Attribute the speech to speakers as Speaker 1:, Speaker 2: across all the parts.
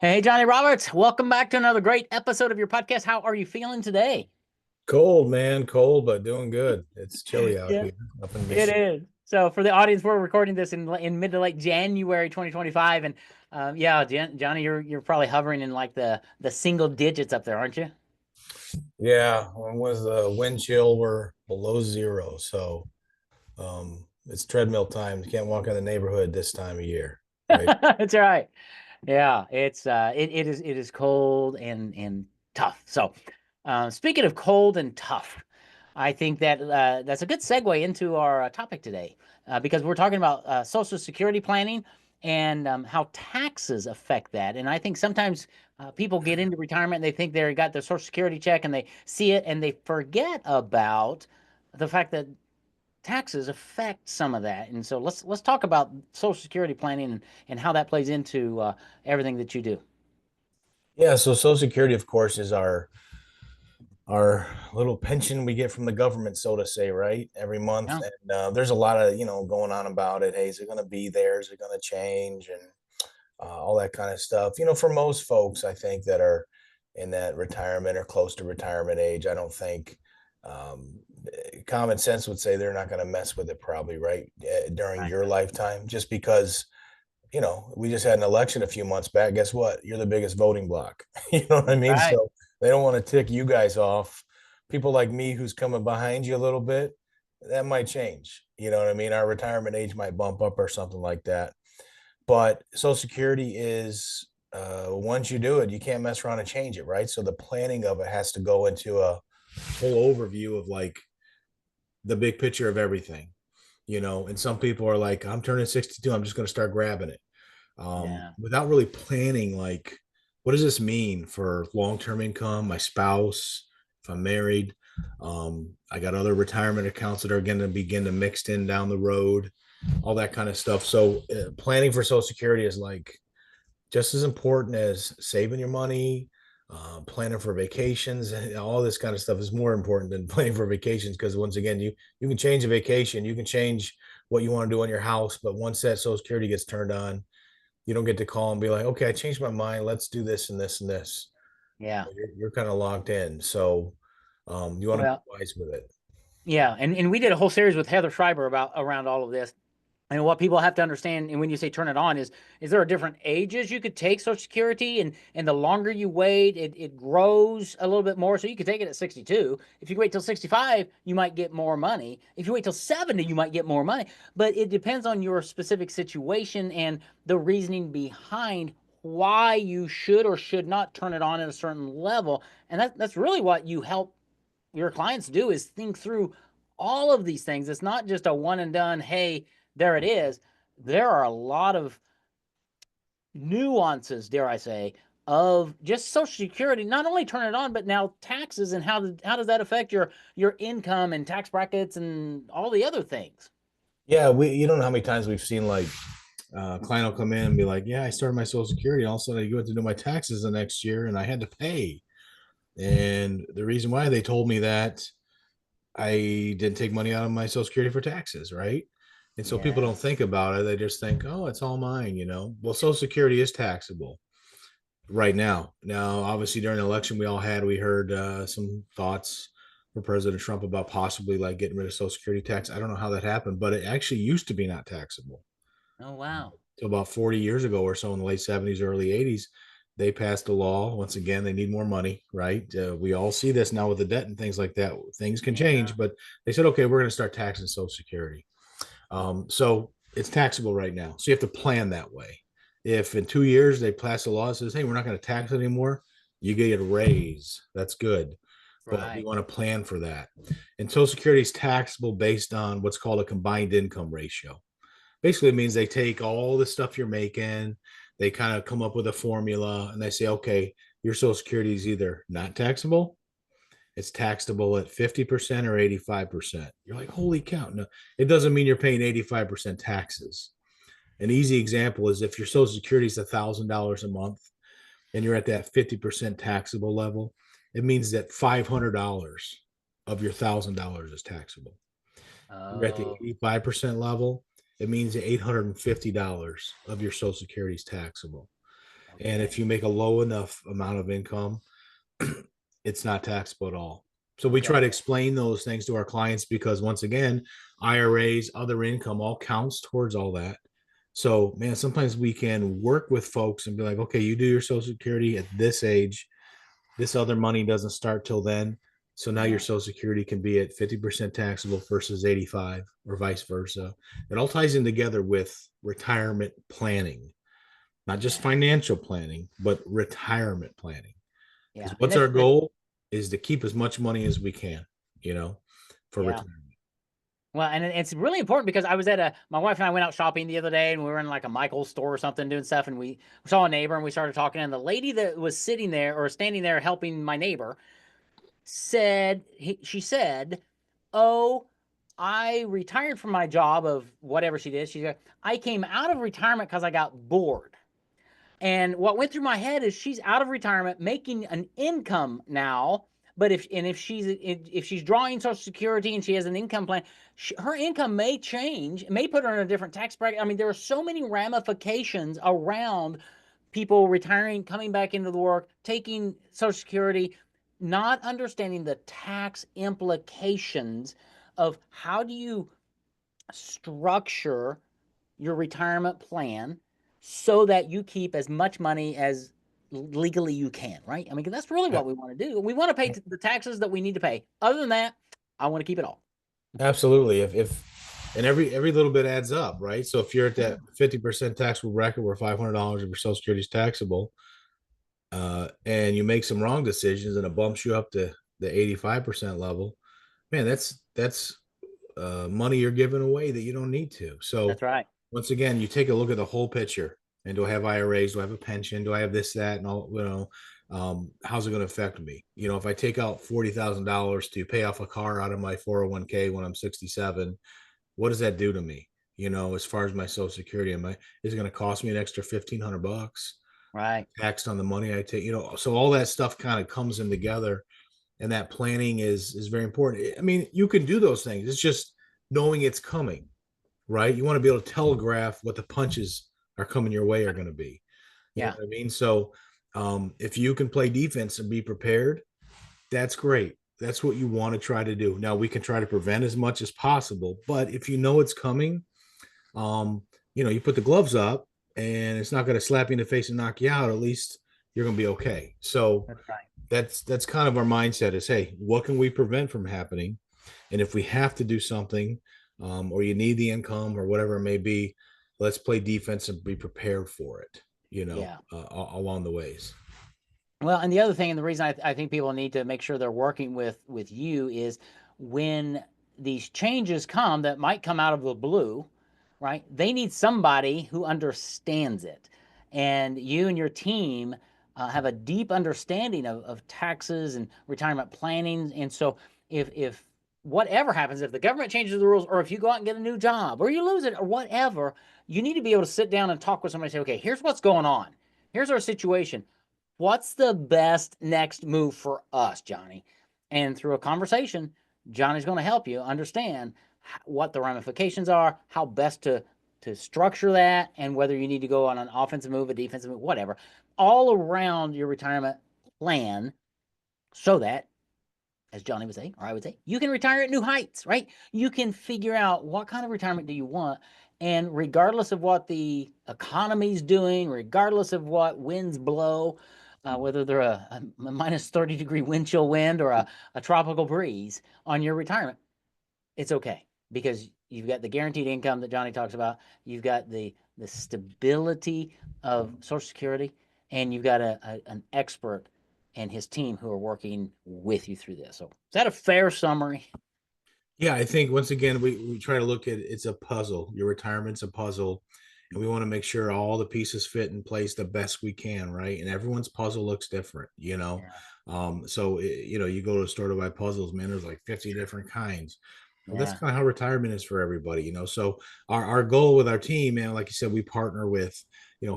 Speaker 1: Hey, Johnny Roberts, welcome back to another great episode of your podcast. How are you feeling today?
Speaker 2: Cold, man, cold, but doing good. It's chilly out
Speaker 1: Yeah,
Speaker 2: here up in
Speaker 1: it
Speaker 2: Michigan.
Speaker 1: is. So, for the audience, we're recording this in mid to late January 2025, and yeah, Johnny, you're probably hovering in like the single digits up there, aren't you?
Speaker 2: Yeah, when was the wind chill? We're below zero, so it's treadmill time. You can't walk in the neighborhood this time of year, right?
Speaker 1: That's right. Yeah, it is cold and tough. So, speaking of cold and tough, I think that that's a good segue into our topic today, because we're talking about Social Security planning and how taxes affect that. And I think sometimes people get into retirement and they think they got their Social Security check and they see it and they forget about the fact that taxes affect some of that. And so let's talk about Social Security planning and how that plays into everything that you do.
Speaker 2: Yeah, so Social Security, of course, is our little pension we get from the government, so to say, right? Every month.
Speaker 1: Yeah.
Speaker 2: And there's a lot of, going on about it. Hey, is it going to be there? Is it going to change? And all that kind of stuff. For most folks, I think that are in that retirement or close to retirement age, I don't think um, common sense would say they're not going to mess with it probably, right? During
Speaker 1: Right.
Speaker 2: your lifetime, just because, we just had an election a few months back. Guess what? You're the biggest voting block. You know what I mean?
Speaker 1: Right.
Speaker 2: So they don't want to tick you guys off. People like me who's coming behind you a little bit, that might change. You know what I mean? Our retirement age might bump up or something like that. But Social Security is once you do it, you can't mess around and change it, right? So the planning of it has to go into a whole overview of like the big picture of everything. And some people are like, I'm turning 62, I'm just going to start grabbing it
Speaker 1: Yeah.
Speaker 2: without really planning, like, what does this mean for long-term income, my spouse, if I'm married? I got other retirement accounts that are going to begin to mix in down the road, all that kind of stuff. So planning for Social Security is like just as important as saving your money, planning for vacations, and all this kind of stuff is more important than planning for vacations. Because once again, you can change a vacation, you can change what you want to do on your house, but once that Social Security gets turned on, you don't get to call and be like, okay, I changed my mind. Let's do this and this and this.
Speaker 1: Yeah.
Speaker 2: You're kind of locked in. So you want to be
Speaker 1: Well,
Speaker 2: wise with it.
Speaker 1: yeah. And we did a whole series with Heather Schreiber about around all of this. And what people have to understand, and when you say turn it on, is there are different ages you could take Social Security, and the longer you wait, it grows a little bit more. So you could take it at 62. If you wait till 65, you might get more money. If you wait till 70, you might get more money. But it depends on your specific situation and the reasoning behind why you should or should not turn it on at a certain level. And that's really what you help your clients do, is think through all of these things. It's not just a one and done, hey, there it is. There are a lot of nuances, dare I say, of just Social Security. Not only turn it on, but now taxes and how does that affect your income and tax brackets and all the other things.
Speaker 2: Yeah, you don't know how many times we've seen like client will come in and be like, yeah, I started my Social Security. All of a sudden, I go to do my taxes the next year and I had to pay. And the reason why they told me that I didn't take money out of my Social Security for taxes, right? And so people
Speaker 1: Yeah.
Speaker 2: don't think about it. They just think, oh, it's all mine. Well, Social Security is taxable right now. Now, obviously, during the election we heard some thoughts for President Trump about possibly like getting rid of Social Security tax. I don't know how that happened, but it actually used to be not taxable.
Speaker 1: Oh wow.
Speaker 2: So about 40 years ago or so in the late 70s, early 80s, they passed a law. Once again, they need more money, right? We all see this now with the debt and things like that. Things can
Speaker 1: Yeah.
Speaker 2: change, but they said, okay, we're going to start taxing Social Security. So it's taxable right now. So you have to plan that way. If in 2 years they pass a law that says, hey, we're not going to tax it anymore, you get a raise. That's good. But we
Speaker 1: Right.
Speaker 2: want to plan for that. And Social Security is taxable based on what's called a combined income ratio. Basically, it means they take all the stuff you're making, they kind of come up with a formula, and they say, okay, your Social Security is either not taxable, it's taxable at 50% or 85%. You're like, holy cow. No, it doesn't mean you're paying 85% taxes. An easy example is if your Social Security is $1,000 a month and you're at that 50% taxable level, it means that $500 of your $1,000 is taxable. You're at the
Speaker 1: Oh,
Speaker 2: 85% level, it means that $850 of your Social Security is taxable. And if
Speaker 1: Okay.
Speaker 2: you make a low enough amount of income, it's not taxable at all. So we try
Speaker 1: Okay.
Speaker 2: to explain those things to our clients because once again, IRAs, other income all counts towards all that. So man, sometimes we can work with folks and be like, okay, you do your social security at this age. This other money doesn't start till then. So now your
Speaker 1: Yeah.
Speaker 2: social security can be at 50% taxable versus 85 or vice versa. It all ties in together with retirement planning, not just
Speaker 1: Yeah.
Speaker 2: financial planning, but retirement planning. Because
Speaker 1: Yeah. And
Speaker 2: what's our goal is to keep as much money as we can, you know, for
Speaker 1: yeah.
Speaker 2: retirement.
Speaker 1: Well, and it's really important because I was at my wife and I went out shopping the other day and we were in like a Michael's store or something doing stuff and we saw a neighbor and we started talking and the lady that was sitting there or standing there helping my neighbor she said, "Oh, I retired from my job of whatever she did." She said, "I came out of retirement because I got bored." And what went through my head is she's out of retirement, making an income now. But if she's drawing Social Security and she has an income plan, her income may change, may put her in a different tax bracket. I mean, there are so many ramifications around people retiring, coming back into the work, taking Social Security, not understanding the tax implications of how do you structure your retirement plan so that you keep as much money as legally you can, right? I mean, that's really what we want to do. We want to pay the taxes that we need to pay. Other than that, I want to keep it all.
Speaker 2: Absolutely. If and every little bit adds up, right? So if you're at
Speaker 1: Yeah.
Speaker 2: that 50% taxable bracket where $500 of your social security is taxable, and you make some wrong decisions and it bumps you up to the 85% level, man, that's money you're giving away that you don't need to. So
Speaker 1: That's right.
Speaker 2: once again, you take a look at the whole picture. And do I have IRAs? Do I have a pension? Do I have this, that, and all? How's it going to affect me? If I take out $40,000 to pay off a car out of my 401k when I'm 67, what does that do to me? As far as my Social Security, is it going to cost me an extra $1,500
Speaker 1: Right.
Speaker 2: taxed on the money I take? So all that stuff kind of comes in together, and that planning is very important. I mean, you can do those things. It's just knowing it's coming, right? You want to be able to telegraph what the punches are coming your way are going to be. You know
Speaker 1: Yeah.
Speaker 2: what I mean? So if you can play defense and be prepared, that's great. That's what you want to try to do. Now we can try to prevent as much as possible, but if you know it's coming, um, you put the gloves up and it's not going to slap you in the face and knock you out. At least you're going to be okay. So
Speaker 1: That's right.
Speaker 2: that's kind of our mindset is, hey, what can we prevent from happening? And if we have to do something, or you need the income or whatever it may be, let's play defense and be prepared for it,
Speaker 1: Yeah.
Speaker 2: along the ways.
Speaker 1: Well, and the other thing, and the reason I think people need to make sure they're working with you is when these changes come that might come out of the blue, right? They need somebody who understands it, and you and your team have a deep understanding of taxes and retirement planning. And so, if whatever happens, if the government changes the rules, or if you go out and get a new job, or you lose it, or whatever, you need to be able to sit down and talk with somebody and say, okay, here's what's going on. Here's our situation. What's the best next move for us, Johnny? And through a conversation, Johnny's going to help you understand what the ramifications are, how best to structure that, and whether you need to go on an offensive move, a defensive move, whatever, all around your retirement plan so that, as Johnny would say, or I would say, you can retire at new heights, right? You can figure out what kind of retirement do you want. And regardless of what the economy's doing, regardless of what winds blow, whether they're a minus 30-degree wind chill wind or a tropical breeze on your retirement, it's okay because you've got the guaranteed income that Johnny talks about. You've got the stability of Social Security, and you've got an expert and his team who are working with you through this. So, is that a fair summary?
Speaker 2: Yeah, I think once again we try to look at it's a puzzle. Your retirement's a puzzle, and we want to make sure all the pieces fit in place the best we can, right? And everyone's puzzle looks different.
Speaker 1: Yeah.
Speaker 2: So you go to a store to buy puzzles, man. There's like 50 different kinds. Well, that's
Speaker 1: Yeah.
Speaker 2: kind of how retirement is for everybody, So our goal with our team, man, like you said, we partner with,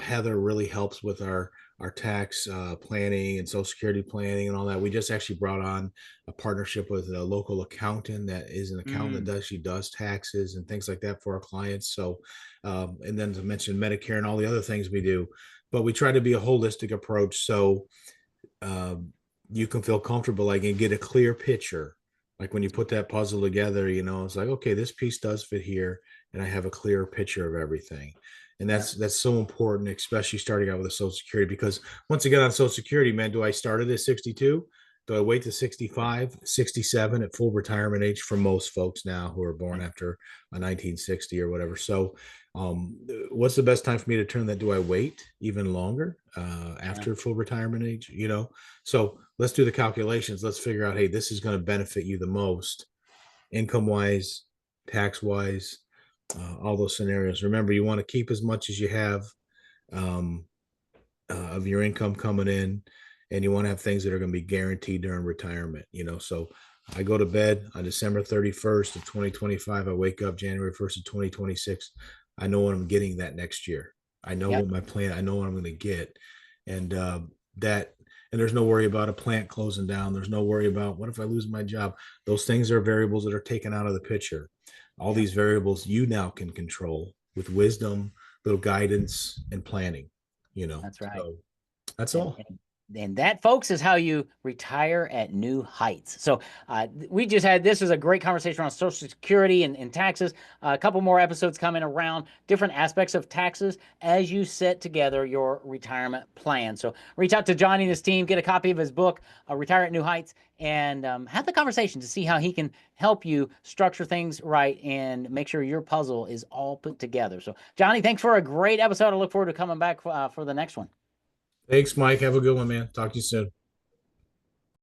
Speaker 2: Heather really helps with our tax planning and social security planning and all that. We just actually brought on a partnership with a local accountant that is an accountant
Speaker 1: Mm,
Speaker 2: that she does taxes and things like that for our clients. So, and then to mention Medicare and all the other things we do, but we try to be a holistic approach. So um, you can feel comfortable like and get a clear picture like when you put that puzzle together, it's like, okay, this piece does fit here and I have a clear picture of everything. And
Speaker 1: yeah.
Speaker 2: that's so important, especially starting out with a social security, because once again on social security, man, do I start it at 62? Do I wait to 65, 67 at full retirement age for most folks now who are born
Speaker 1: Right.
Speaker 2: after a 1960 or whatever? So what's the best time for me to turn that? Do I wait even longer
Speaker 1: Yeah.
Speaker 2: after full retirement age? So let's do the calculations. Let's figure out, hey, this is going to benefit you the most, income wise, tax wise, all those scenarios. Remember, you want to keep as much as you have um, of your income coming in, and you want to have things that are going to be guaranteed during retirement. So I go to bed on December 31st of 2025. I wake up January 1st of 2026. I know what I'm getting that next year. I know
Speaker 1: Yep.
Speaker 2: what my plan. I know what I'm going to get, and that. And there's no worry about a plant closing down. There's no worry about what if I lose my job. Those things are variables that are taken out of the picture. All
Speaker 1: Yep.
Speaker 2: these variables you now can control with wisdom, little guidance, and planning.
Speaker 1: That's right.
Speaker 2: So that's
Speaker 1: And,
Speaker 2: all.
Speaker 1: and and that, folks, is how you retire at new heights. So we just had this is a great conversation on Social Security and taxes. A couple more episodes coming around different aspects of taxes as you set together your retirement plan. So reach out to Johnny and his team, get a copy of his book, Retire at New Heights, and have the conversation to see how he can help you structure things right and make sure your puzzle is all put together. So, Johnny, thanks for a great episode. I look forward to coming back for the next one.
Speaker 2: Thanks, Mike. Have a good one, man. Talk to you soon.